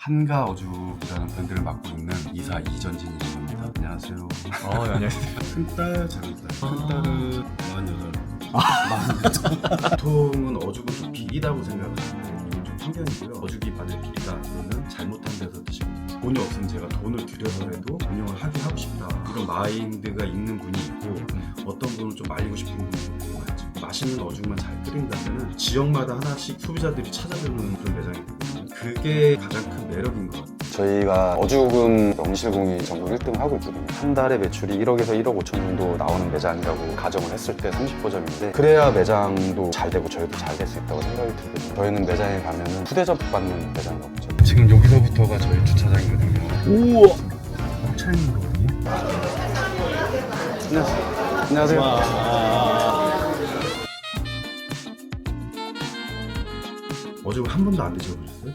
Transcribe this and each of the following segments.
한가 어죽이라는 브랜드를 맡고 있는 이사 이전진이라고 합니다. 안녕하세요. 네, 안녕하세요. 큰딸, 작은딸. 큰딸은 48. 보통은 어죽은 좀 비리다고 생각하는데 이건 좀 편견이고요. 어죽이 만약 비리다 그러면 잘못한 데서 드시고 돈이 없으면 제가 돈을 들여서라도 운영을 하고 싶다 이런 마인드가 있는 분이 있고 어떤 분은 좀 말리고 싶은 분이 많죠. 맛있는 어죽만 잘 끓인다면 지역마다 하나씩 소비자들이 찾아주는 그런 매장이거든요. 그게 가장 큰 매력인 것 같아요. 저희가 어죽은 명실공히 전국 1등 하고 있거든요. 한 달에 매출이 1억에서 1억 5천 정도 나오는 매장이라고 가정을 했을 때 30호점인데 그래야 매장도 잘 되고 저희도 잘 될 수 있다고 생각이 들거든요. 저희는 매장에 가면은 후대접 받는 매장이라고 보죠. 지금 여기서부터가 저희 주차장이거든요. 우와. 꽉 차 있는 거거든요. 안녕하세요. 안녕하세요. 어죽을 한 번도 안 드셔보셨어요?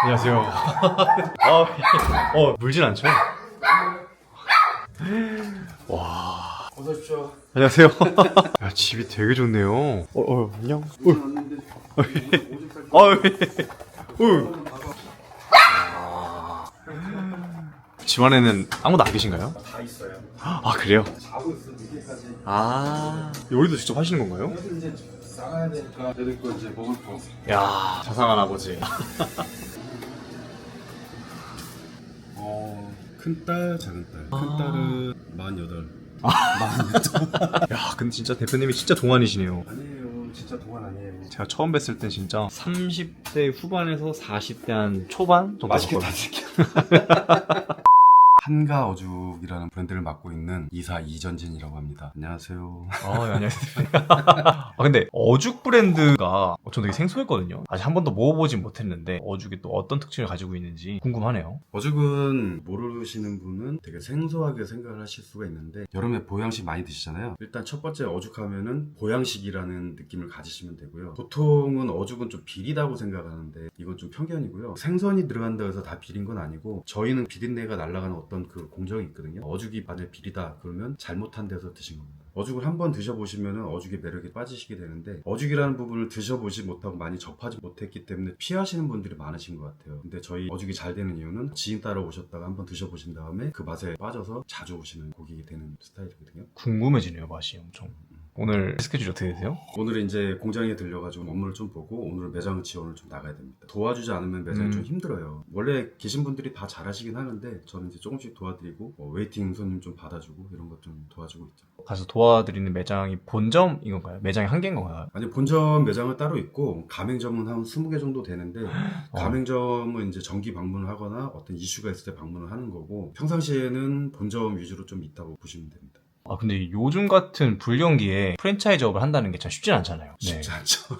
안녕하세요. 물진 않죠? 와. 어서 오십시오. 안녕하세요. 야, 집이 되게 좋네요. 안녕. 집 안에는 아무도 안 계신가요? 다 있어요. 아, 그래요? 자고 있어 늦게까지. 아, 요리도 직접 하시는 건가요? 그래도 이제 싸가야 되니까 저들 거 이제 먹을 거. 야, 자상한 아버지. 큰딸, 작은딸. 큰딸은 48. 야, 근데 진짜 대표님이 진짜 동안이시네요. 아니에요. 진짜 동안 아니에요. 제가 처음 뵀을 때 진짜 30대 후반에서 40대 한 초반 정도 맛있게 봤거든요. 드실게요. 한가 어죽이라는 브랜드를 맡고 있는 이사 이전진이라고 합니다. 안녕하세요. 네, 안녕하세요. 아, 근데 어죽 브랜드가 전 되게 생소했거든요. 아직 한 번도 먹어보진 못했는데 어죽이 또 어떤 특징을 가지고 있는지 궁금하네요. 어죽은 모르시는 분은 되게 생소하게 생각을 하실 수가 있는데 여름에 보양식 많이 드시잖아요. 일단 첫 번째 어죽하면은 보양식이라는 느낌을 가지시면 되고요. 보통은 어죽은 좀 비리다고 생각하는데 이건 좀 편견이고요. 생선이 들어간다고 해서 다 비린 건 아니고 저희는 비린내가 날아가는 어떤 그 공정이 있거든요. 어죽이 만약 비리다 그러면 잘못한 데서 드신 겁니다. 어죽을 한번 드셔보시면 어죽의 매력에 빠지시게 되는데 어죽이라는 부분을 드셔보지 못하고 많이 접하지 못했기 때문에 피하시는 분들이 많으신 것 같아요. 근데 저희 어죽이 잘 되는 이유는 지인 따라 오셨다가 한번 드셔보신 다음에 그 맛에 빠져서 자주 오시는 고객이 되는 스타일이거든요. 궁금해지네요, 맛이 엄청. 오늘 스케줄이 어떻게 되세요? 오늘은 이제 공장에 들려가지고 업무를 좀 보고 오늘 매장 지원을 좀 나가야 됩니다. 도와주지 않으면 매장이 좀 힘들어요. 원래 계신 분들이 다 잘하시긴 하는데 저는 이제 조금씩 도와드리고 웨이팅 손님 좀 받아주고 이런 것 좀 도와주고 있죠. 가서 도와드리는 매장이 본점인 건가요? 매장이 한 개인 건가요? 아니 본점 매장은 따로 있고 가맹점은 한 20개 정도 되는데 가맹점은 이제 정기 방문을 하거나 어떤 이슈가 있을 때 방문을 하는 거고 평상시에는 본점 위주로 좀 있다고 보시면 됩니다. 아, 근데 요즘 같은 불경기에 프랜차이즈업을 한다는 게 참 쉽진 않잖아요. 쉽지 않죠.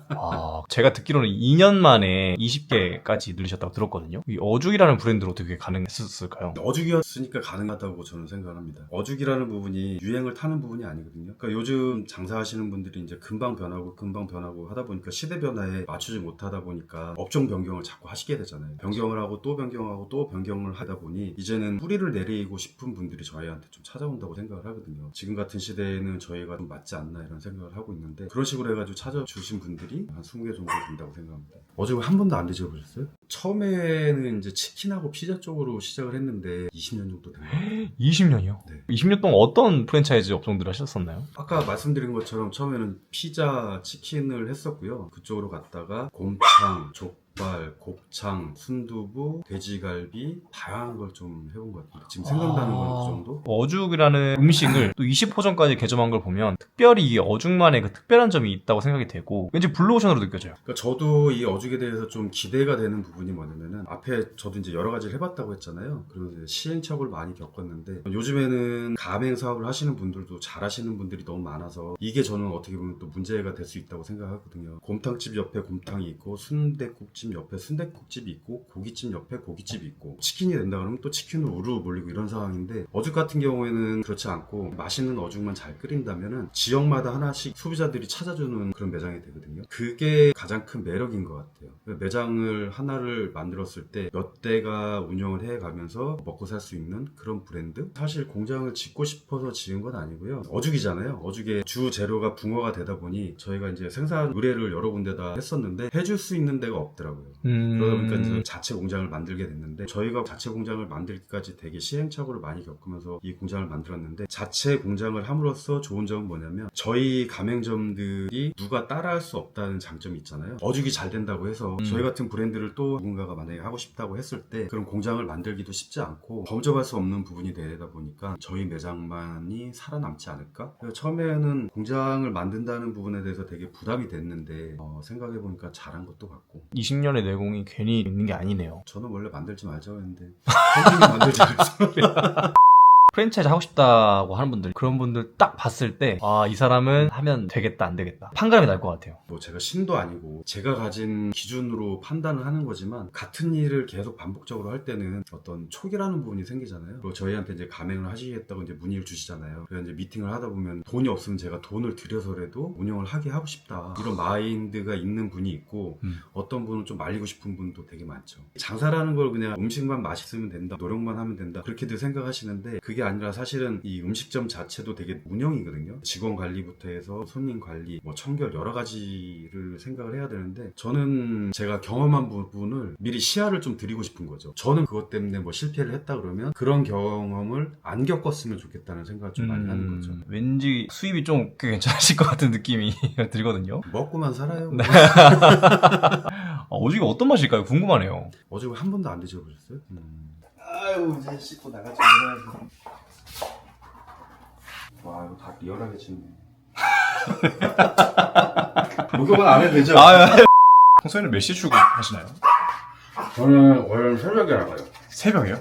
아, 제가 듣기로는 2년 만에 20개까지 늘리셨다고 들었거든요. 이 어죽이라는 브랜드로 어떻게 가능했었을까요? 어죽이었으니까 가능하다고 저는 생각합니다. 어죽이라는 부분이 유행을 타는 부분이 아니거든요. 그러니까 요즘 장사하시는 분들이 이제 금방 변하고 하다 보니까 시대 변화에 맞추지 못하다 보니까 업종 변경을 자꾸 하시게 되잖아요. 변경을 하고 또 변경하고 또 변경을 하다 보니 이제는 뿌리를 내리고 싶은 분들이 저희한테 좀 찾아온다고 생각을 하거든요. 지금 같은 시대에는 저희가 좀 맞지 않나 이런 생각을 하고 있는데 그런 식으로 해가지고 찾아주신 분들이 한 20개 정도 된다고 생각합니다. 어죽을 한 번도 안 드셔보셨어요? 처음에는 이제 치킨하고 피자 쪽으로 시작을 했는데 20년 정도 된 거예요. 20년이요? 네. 20년 동안 어떤 프랜차이즈 업종들을 하셨었나요? 아까 말씀드린 것처럼 처음에는 피자, 치킨을 했었고요. 그쪽으로 갔다가 곰탕, 족발, 곱창, 순두부, 돼지갈비 다양한 걸 좀 해본 것 같아요. 지금 생각나는 건 그 정도? 어죽이라는 음식을 또 20호점까지 개점한 걸 보면 특별히 이 어죽만의 그 특별한 점이 있다고 생각이 되고 왠지 블루오션으로 느껴져요. 그러니까 저도 이 어죽에 대해서 좀 기대가 되는 부분이 뭐냐면은 앞에 저도 이제 여러 가지를 해봤다고 했잖아요. 그러면서 시행착오를 많이 겪었는데 요즘에는 가맹 사업을 하시는 분들도 잘하시는 분들이 너무 많아서 이게 저는 어떻게 보면 또 문제가 될 수 있다고 생각하거든요. 곰탕집 옆에 곰탕이 있고 순댓국집 순댓국집 옆에 순댓국집이 있고 고깃집 옆에 고깃집이 있고 치킨이 된다 그러면 또 치킨으로 우르르 몰리고 이런 상황인데 어죽 같은 경우에는 그렇지 않고 맛있는 어죽만 잘 끓인다면은 지역마다 하나씩 소비자들이 찾아주는 그런 매장이 되거든요. 그게 가장 큰 매력인 것 같아요. 매장을 하나를 만들었을 때 몇 대가 운영을 해가면서 먹고 살 수 있는 그런 브랜드? 사실 공장을 짓고 싶어서 지은 건 아니고요. 어죽이잖아요. 어죽의 주 재료가 붕어가 되다 보니 저희가 이제 생산 의뢰를 여러 군데다 했었는데 해줄 수 있는 데가 없더라고요. 그러다 보니까 이제 자체 공장을 만들게 됐는데 저희가 자체 공장을 만들기까지 되게 시행착오를 많이 겪으면서 이 공장을 만들었는데 자체 공장을 함으로써 좋은 점은 뭐냐면 저희 가맹점들이 누가 따라할 수 없다는 장점이 있잖아요. 어죽이 잘 된다고 해서 저희 같은 브랜드를 또 누군가가 만약에 하고 싶다고 했을 때 그런 공장을 만들기도 쉽지 않고 범접할 수 없는 부분이 되다 보니까 저희 매장만이 살아남지 않을까? 그래서 처음에는 공장을 만든다는 부분에 대해서 되게 부담이 됐는데 생각해보니까 잘한 것도 같고 20년의 내공이 괜히 있는 게 아니네요. 저는 원래 만들지 말자고 했는데 선생님이 만들지 그랬어. 프랜차이즈 하고 싶다고 하는 분들, 그런 분들 딱 봤을 때, 아, 이 사람은 하면 되겠다, 안 되겠다. 판가름이 날 것 같아요. 뭐 제가 신도 아니고 제가 가진 기준으로 판단을 하는 거지만 같은 일을 계속 반복적으로 할 때는 어떤 촉이라는 부분이 생기잖아요. 그리고 저희한테 이제 가맹을 하시겠다고 이제 문의를 주시잖아요. 그래서 이제 미팅을 하다 보면 돈이 없으면 제가 돈을 들여서라도 운영을 하게 하고 싶다. 이런 마인드가 있는 분이 있고 어떤 분은 좀 말리고 싶은 분도 되게 많죠. 장사라는 걸 그냥 음식만 맛있으면 된다, 노력만 하면 된다 그렇게들 생각하시는데 그게 아니라 사실은 이 음식점 자체도 되게 운영이거든요. 직원 관리부터 해서 손님 관리, 뭐 청결 여러 가지를 생각을 해야 되는데 저는 제가 경험한 부분을 미리 시야를 좀 드리고 싶은 거죠. 저는 그것 때문에 뭐 실패를 했다 그러면 그런 경험을 안 겪었으면 좋겠다는 생각을 좀 많이 하는 거죠. 왠지 수입이 좀 꽤 괜찮으실 것 같은 느낌이 들거든요. 먹고만 살아요. 네. 어죽이 어떤 맛일까요? 궁금하네요. 어죽을 한 번도 안 드셔보셨어요? 아유 이제 씻고 나가지 말아야지. 와 이거 다 리얼하게 찍네. 목욕은 안 해도 되죠? 평소에는 몇 시에 출근하시나요? 저는 원래 새벽에 나가요. 새벽에요?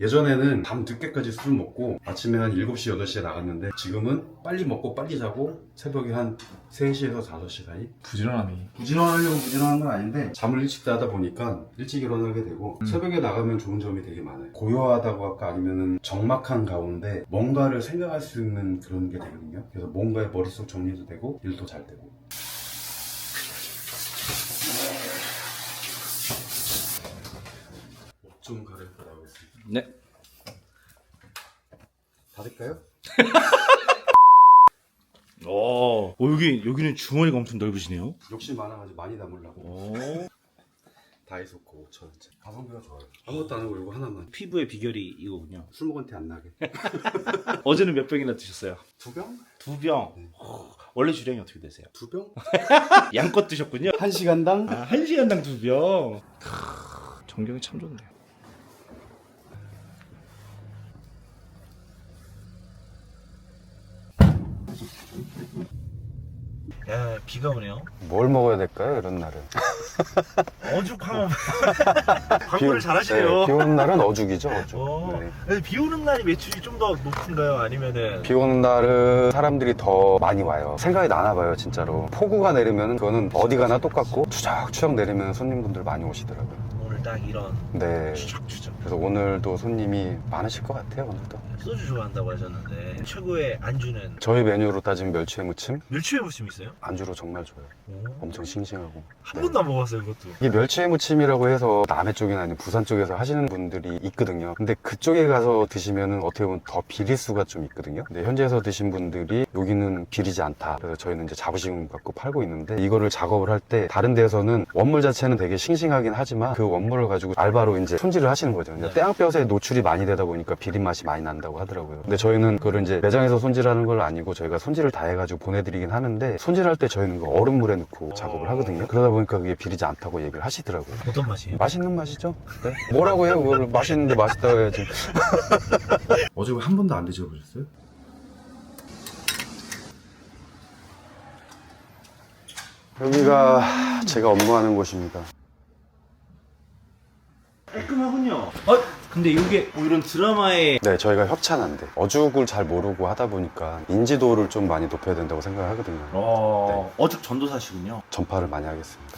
예전에는 밤 늦게까지 술 먹고 아침에 한 7시, 8시에 나갔는데 지금은 빨리 먹고 빨리 자고 새벽에 한 3시에서 5시 사이? 부지런함이. 부지런하려고 부지런한 건 아닌데 잠을 일찍 자다 보니까 일찍 일어나게 되고 새벽에 나가면 좋은 점이 되게 많아요. 고요하다고 할까 아니면은 적막한 가운데 뭔가를 생각할 수 있는 그런 게 되거든요. 그래서 뭔가의 머릿속 정리도 되고 일도 잘 되고. 옷 좀 갈아입고 나오겠습니다. 네. 닫을까요? 여기는 주머니가 엄청 넓으시네요. 욕심 많아가지고 많이 담으려고. 오. 다이소코 5,000원짜리. 가성비가 좋아요. 아무것도 안 하고 이거 하나만. 피부의 비결이 이거군요. 술 먹은 티 안 나게. 어제는 몇 병이나 드셨어요? 2병? 2병. 네. 원래 주량이 어떻게 되세요? 2병? 양껏 드셨군요. 1시간당? 1시간당 2병. 정경이 참 좋네요. 야, 비가 오네요. 뭘 먹어야 될까요, 이런 날은? 어죽하면 광고를 잘하시네요. 비 오는 날은 어죽이죠, 어죽. 네. 비 오는 날이 매출이 좀 더 높은가요? 아니면은 비 오는 날은 사람들이 더 많이 와요. 생각이 나나 봐요, 진짜로. 폭우가 내리면 그거는 어디 가나 똑같고 추적추적 내리면 손님분들 많이 오시더라고요. 오늘 딱 이런 네. 추적추적 그래서 오늘도 손님이 많으실 것 같아요, 오늘도. 소주 좋아한다고 하셨는데 최고의 안주는 저희 메뉴로 따지면 멸치회 무침? 멸치회 무침 있어요? 안주로 정말 좋아요. 엄청 싱싱하고. 한 번도 안 먹어봤어요 그것도. 이게 멸치회 무침이라고 해서 남해 쪽이나 아니면 부산 쪽에서 하시는 분들이 있거든요. 근데 그쪽에 가서 드시면은 어떻게 보면 더 비릴 수가 좀 있거든요. 근데 현지에서 드신 분들이 여기는 비리지 않다. 그래서 저희는 이제 자부심 갖고 팔고 있는데 이거를 작업을 할 때 다른 데서는 원물 자체는 되게 싱싱하긴 하지만 그 원물을 가지고 알바로 이제 손질을 하시는 거죠. 네. 떼양볕에 노출이 많이 되다 보니까 비린 맛이 많이 난다고 하더라고요. 근데 저희는 그걸 이제 매장에서 손질하는 걸 아니고 저희가 손질을 다 해가지고 보내드리긴 하는데 손질할 때 저희는 그 얼음물에 넣고 작업을 하거든요. 그러다 보니까 그게 비리지 않다고 얘기를 하시더라고요. 어떤 맛이에요? 맛있는 맛이죠? 네. 뭐라고 해요? 그걸 맛있는데 맛있다고 해야지. 어죽을 한 번도 안 드셔보셨어요? 여기가 제가 업무하는 곳입니다. 깔끔하군요. 근데 이게 뭐 이런 드라마에 네, 저희가 협찬한데 어죽을 잘 모르고 하다 보니까 인지도를 좀 많이 높여야 된다고 생각하거든요. 어죽 전도사시군요. 전파를 많이 하겠습니다.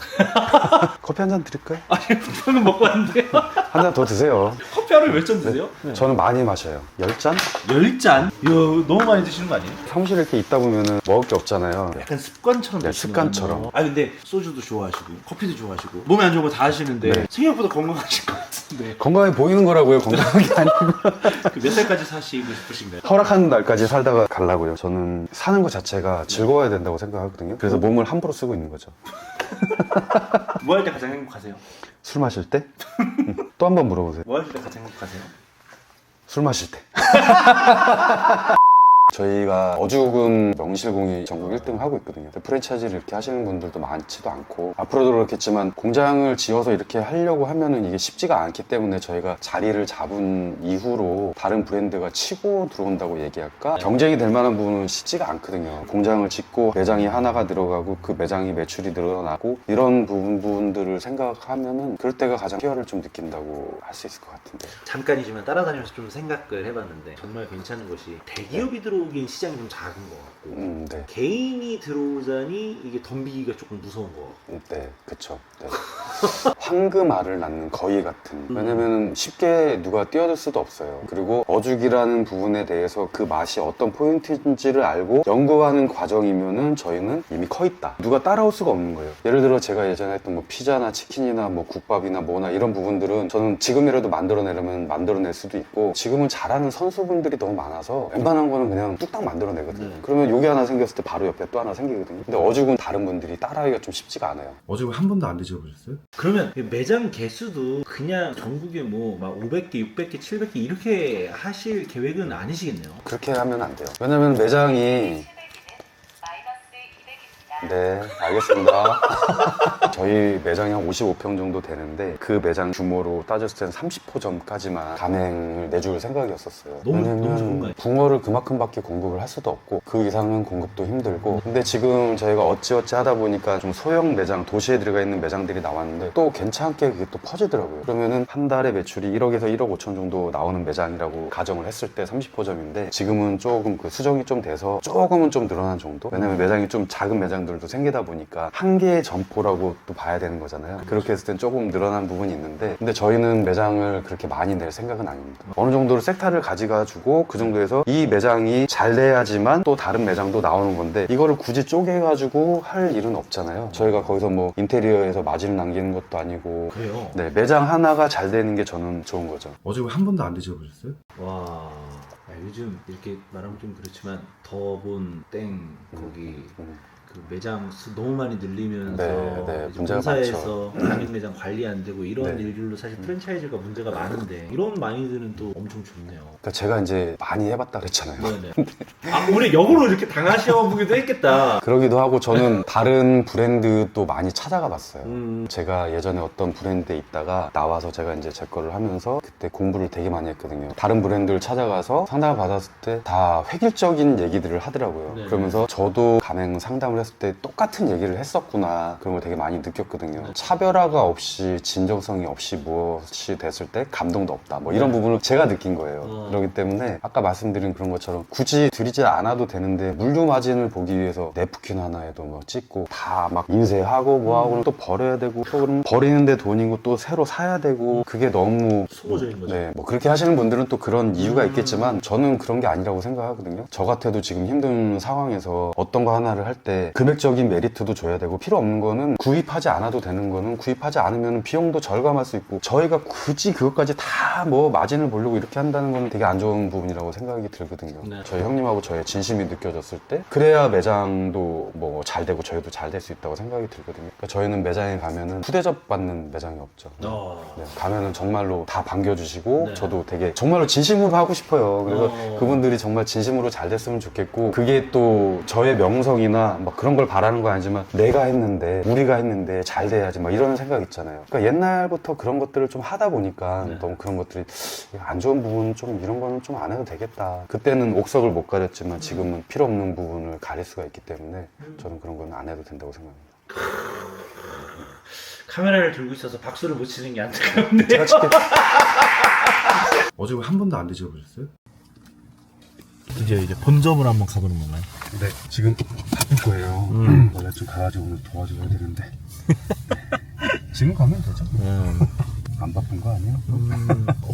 커피 한 잔 드릴까요? 아니 저는 먹고 왔는데요. 한 잔 더 드세요. 커피 하루에 몇 잔 드세요? 저는 많이 마셔요. 10잔? 10잔? 이야 너무 많이 드시는 거 아니에요? 사무실에 이렇게 있다 보면은 먹을 게 없잖아요. 약간 습관처럼 네, 드시는 습관처럼. 거예요. 아 근데 소주도 좋아하시고 커피도 좋아하시고 몸에 안 좋은 거 다 하시는데 네. 생각보다 건강하신 것 같은데 건강해 보이는 거라고요. 건강한 게 아니고. 그 몇 살까지 사시고 싶으신가요? 허락하는 날까지 살다가 가려고요. 저는 사는 것 자체가 즐거워야 된다고 생각하거든요. 그래서 몸을 함부로 쓰고 있는 거죠. 뭐 할 때 가장 행복하세요? 술 마실 때? 또 한 번 물어보세요. 뭐 할 때 가장 행복하세요? 술 마실 때. 저희가 어죽은 명실공히 전국 1등 하고 있거든요. 프랜차이즈를 이렇게 하시는 분들도 많지도 않고 앞으로도 그렇겠지만 공장을 지어서 이렇게 하려고 하면은 이게 쉽지가 않기 때문에 저희가 자리를 잡은 이후로 다른 브랜드가 치고 들어온다고 얘기할까? 경쟁이 될 만한 부분은 쉽지가 않거든요. 공장을 짓고 매장이 하나가 들어가고 그 매장이 매출이 늘어나고 이런 부분들을 생각하면은 그럴 때가 가장 희열을 좀 느낀다고 할 수 있을 것 같은데. 잠깐이지만 따라다니면서 좀 생각을 해봤는데 정말 괜찮은 것이 대기업이 들어오기엔 시장이 좀 작은 것 같고 네. 개인이 들어오자니 이게 덤비기가 조금 무서운 것 같고 네, 그쵸. 네. 황금알을 낳는 거위 같은. 왜냐면 쉽게 누가 뛰어들 수도 없어요. 그리고 어죽이라는 부분에 대해서 그 맛이 어떤 포인트인지를 알고 연구하는 과정이면은 저희는 이미 커 있다. 누가 따라올 수가 없는 거예요. 예를 들어 제가 예전에 했던 뭐 피자나 치킨이나 뭐 국밥이나 뭐나 이런 부분들은 저는 지금이라도 만들어내려면 만들어낼 수도 있고 지금은 잘하는 선수분들이 너무 많아서 웬만한 거는 그냥 뚝딱 만들어내거든요. 그러면 요게 하나 생겼을 때 바로 옆에 또 하나 생기거든요. 근데 어죽은 다른 분들이 따라하기가 좀 쉽지가 않아요. 어죽을 한 번도 안 드셔보셨어요? 그러면 매장 개수도 그냥 전국에 뭐 막 500개, 600개, 700개 이렇게 하실 계획은 아니시겠네요. 그렇게 하면 안 돼요. 왜냐면 매장이 네, 알겠습니다. 저희 매장이 한 55평 정도 되는데 그 매장 규모로 따졌을 땐 30호점까지만 가맹을 내줄 생각이었었어요. 너무 좋은 거 왜냐면 아니에요? 붕어를 그만큼밖에 공급을 할 수도 없고 그 이상은 공급도 힘들고 근데 지금 저희가 어찌어찌 하다 보니까 좀 소형 매장, 도시에 들어가 있는 매장들이 나왔는데 또 괜찮게 그게 또 퍼지더라고요. 그러면은 한 달에 매출이 1억에서 1억 5천 정도 나오는 매장이라고 가정을 했을 때 30호점인데 지금은 조금 그 수정이 좀 돼서 조금은 좀 늘어난 정도? 왜냐면 매장이 좀 작은 매장들도 생기다 보니까 한 개의 점포라고 또 봐야 되는 거잖아요. 그렇게 했을 땐 조금 늘어난 부분이 있는데 근데 저희는 매장을 그렇게 많이 낼 생각은 아닙니다. 어느 정도로 섹터를 가져가지고 그 정도에서 이 매장이 잘 돼야지만 또 다른 매장도 나오는 건데 이거를 굳이 쪼개가지고 할 일은 없잖아요. 저희가 거기서 뭐 인테리어에서 마진을 남기는 것도 아니고 그래요? 네, 매장 하나가 잘 되는 게 저는 좋은 거죠. 어죽을 한 번도 안 드셔보셨어요? 와 요즘 이렇게 말하면 좀 그렇지만 더본 땡 거기 그 매장 수 너무 많이 늘리면서 네, 이제 문제가 본사에서 가맹 매장 관리 안 되고 이런 네. 일들로 사실 프랜차이즈가 문제가 많은데 이런 마인드는 또 엄청 좋네요. 그러니까 제가 이제 많이 해봤다 그랬잖아요. 네네. 아 오히려 역으로 이렇게 당하셔 보기도 했겠다. 그러기도 하고 저는 다른 브랜드도 많이 찾아가 봤어요. 음. 제가 예전에 어떤 브랜드에 있다가 나와서 제가 이제 제 거를 하면서 그때 공부를 되게 많이 했거든요. 다른 브랜드를 찾아가서 상담을 받았을 때 다 획일적인 얘기들을 하더라고요. 네네. 그러면서 저도 가맹 상담을 했을 때 똑같은 얘기를 했었구나 그런 걸 되게 많이 느꼈거든요. 차별화가 없이 진정성이 없이 무엇이 됐을 때 감동도 없다 뭐 이런 부분을 제가 느낀 거예요. 그렇기 때문에 아까 말씀드린 그런 것처럼 굳이 드리지 않아도 되는데 물류 마진을 보기 위해서 냅킨 하나에도 뭐 찍고 다 막 인쇄하고 뭐하고 또 버려야 되고 또 그럼 버리는데 돈이고 또 새로 사야 되고 그게 너무 소모적인 거죠. 네, 뭐 그렇게 하시는 분들은 또 그런 이유가 있겠지만 저는 그런 게 아니라고 생각하거든요. 저 같아도 지금 힘든 상황에서 어떤 거 하나를 할 때 금액적인 메리트도 줘야 되고 필요 없는 거는 구입하지 않아도 되는 거는 구입하지 않으면 비용도 절감할 수 있고 저희가 굳이 그것까지 다 뭐 마진을 보려고 이렇게 한다는 건 되게 안 좋은 부분이라고 생각이 들거든요. 네. 저희 형님하고 저의 진심이 느껴졌을 때 그래야 매장도 뭐 잘 되고 저희도 잘 될 수 있다고 생각이 들거든요. 그러니까 저희는 매장에 가면은 후대접 받는 매장이 없죠. 네, 가면은 정말로 다 반겨주시고 네. 저도 되게 정말로 진심으로 하고 싶어요. 그래서 그분들이 정말 진심으로 잘 됐으면 좋겠고 그게 또 저의 명성이나 막 그런 걸 바라는 거 아니지만 내가 했는데 우리가 했는데 잘 돼야지 막 이런 생각 있잖아요. 그러니까 옛날부터 그런 것들을 좀 하다 보니까 네. 너무 그런 것들이 안 좋은 부분 좀 이런 거는 좀 안 해도 되겠다. 그때는 옥석을 못 가렸지만 지금은 필요 없는 부분을 가릴 수가 있기 때문에 저는 그런 건 안 해도 된다고 생각합니다. 카메라를 들고 있어서 박수를 못 치는 게 안타까운데요. 제가 칠게요. 어제 한 번도 안 드셔보셨어요? 이제 본점으로 한번 가보는 건가요? 네, 지금 바쁠 거예요. 원래 좀 가가지고 오늘 도와줘야 되는데. 지금 가면 되죠? 안 바쁜 거 아니에요?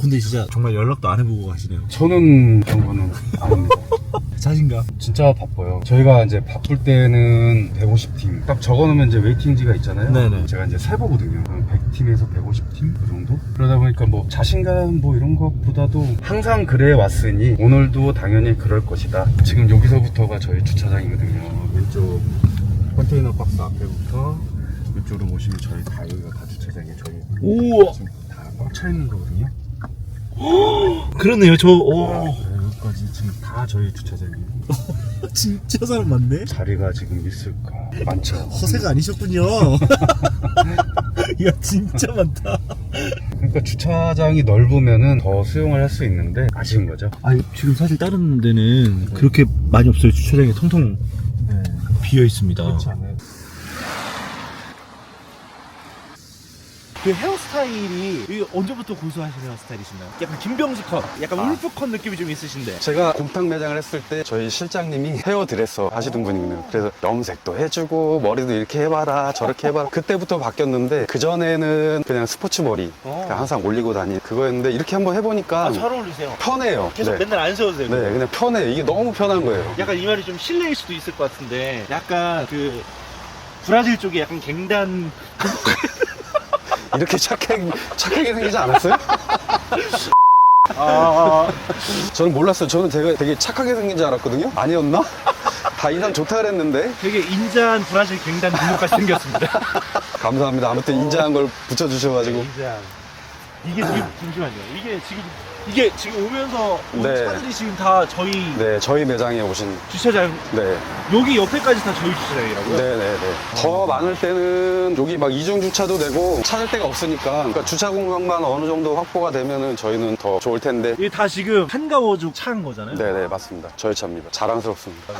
근데 진짜 정말 연락도 안 해보고 가시네요. 저는 그런 거는 안 합니다. 자신감. 진짜 바빠요. 저희가 이제 바쁠 때는 150팀. 딱 적어놓으면 이제 웨이팅지가 있잖아요. 네네. 제가 이제 세보거든요. 100팀에서 150팀? 그 정도? 그러다 보니까 뭐 자신감 뭐 이런 것보다도 항상 그래 왔으니 오늘도 당연히 그럴 것이다. 지금 여기서부터가 저희 주차장이거든요. 왼쪽 컨테이너 박스 앞에부터 이쪽으로 보시면 저희 다 여기가 다 주차장이에요. 저희 우와. 지금 다 꽉 차 있는 거거든요. 그러네요. 여기까지 지금 다 저희 주차장이에요. 진짜 사람 많네. 자리가 지금 있을까? 많죠. 허세가 아니셨군요. 야 진짜 많다. 그러니까 주차장이 넓으면은 더 수용을 할 수 있는데 아쉬운 거죠. 아니 지금 사실 다른 데는 그렇게 많이 없어요. 주차장이 통통 네. 비어 있습니다. 그렇지 않아요? 그 헤어스타일이 이게 언제부터 고수하신 헤어스타일이신가요? 약간 김병식 컷, 약간 울프 컷 느낌이 좀 있으신데. 제가 곰탕 매장을 했을 때 저희 실장님이 헤어드레서 하시던 분이거든요. 그래서 염색도 해주고 머리도 이렇게 해봐라 저렇게 해봐라. 그때부터 바뀌었는데 그전에는 그냥 스포츠 머리 그냥 항상 올리고 다니는 그거였는데 이렇게 한번 해보니까 잘 어울리세요. 편해요. 계속 네. 맨날 안 세워도 되고. 네, 그냥 편해요. 이게 너무 편한 거예요. 약간 이 말이 좀 실례일 수도 있을 것 같은데 약간 그 브라질 쪽에 약간 갱단 이렇게 착하게 생기지 않았어요? 저는 몰랐어요. 저는 되게 착하게 생긴 줄 알았거든요. 아니었나? 다 인상 좋다 그랬는데. 되게 인자한 브라질 갱단 등록까지 생겼습니다. 감사합니다. 아무튼 인자한 걸 붙여주셔가지고. 인자한. 이게 지금 잠시만요. 이게 지금 오면서 온 네. 차들이 지금 다 저희 네, 저희 매장에 오신. 주차장 네. 여기 옆에까지 다 저희 주차장이라고요? 네네네. 더 많을 때는 여기 막 이중 주차도 되고 찾을 데가 없으니까 그러니까 주차 공간만 어느 정도 확보가 되면은 저희는 더 좋을 텐데. 이게 다 지금 한가워죽 차인 거잖아요? 네네 맞습니다. 저희 차입니다. 자랑스럽습니다.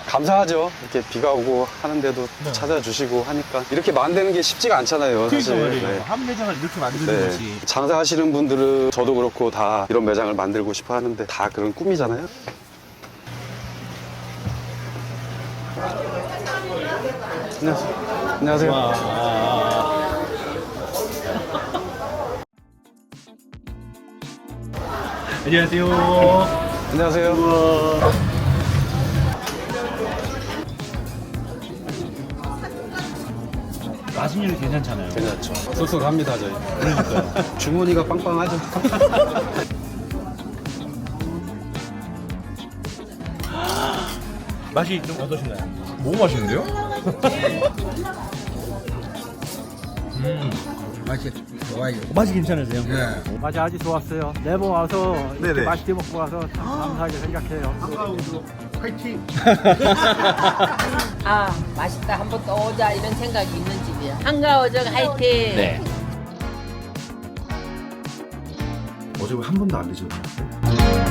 감사하죠. 이렇게 비가 오고 하는데도 네. 찾아주시고 하니까 이렇게 만드는 게 쉽지가 않잖아요. 그러니까 사실. 말이에요. 네. 한 매장을 이렇게 만드는 네. 거지. 장사하시는 분들은 저도 그렇고 다 이런 매장을 만들고 싶어 하는데 다 그런 꿈이잖아요. 안녕하세요. 안녕하세요. 안녕하세요. 안녕하세요. 마진율이 괜찮잖아요. 괜찮죠. 쏠쏠합니다 저희. 그러니까요. 주머니가 빵빵하죠. 맛이 좀 어떠신가요? 너무 맛있는데요? 맛이 괜찮으세요? 맛이 아주 좋았어요. 매번 와서 이렇게 네네. 맛있게 먹고 와서 참 감사하게 생각해요. 한가운도 화이팅! 아 맛있다 한번 또 오자 이런 생각이 있는 집이야. 한가어적 화이팅. 네. 어제 한 번도 안 드셔보셨어요?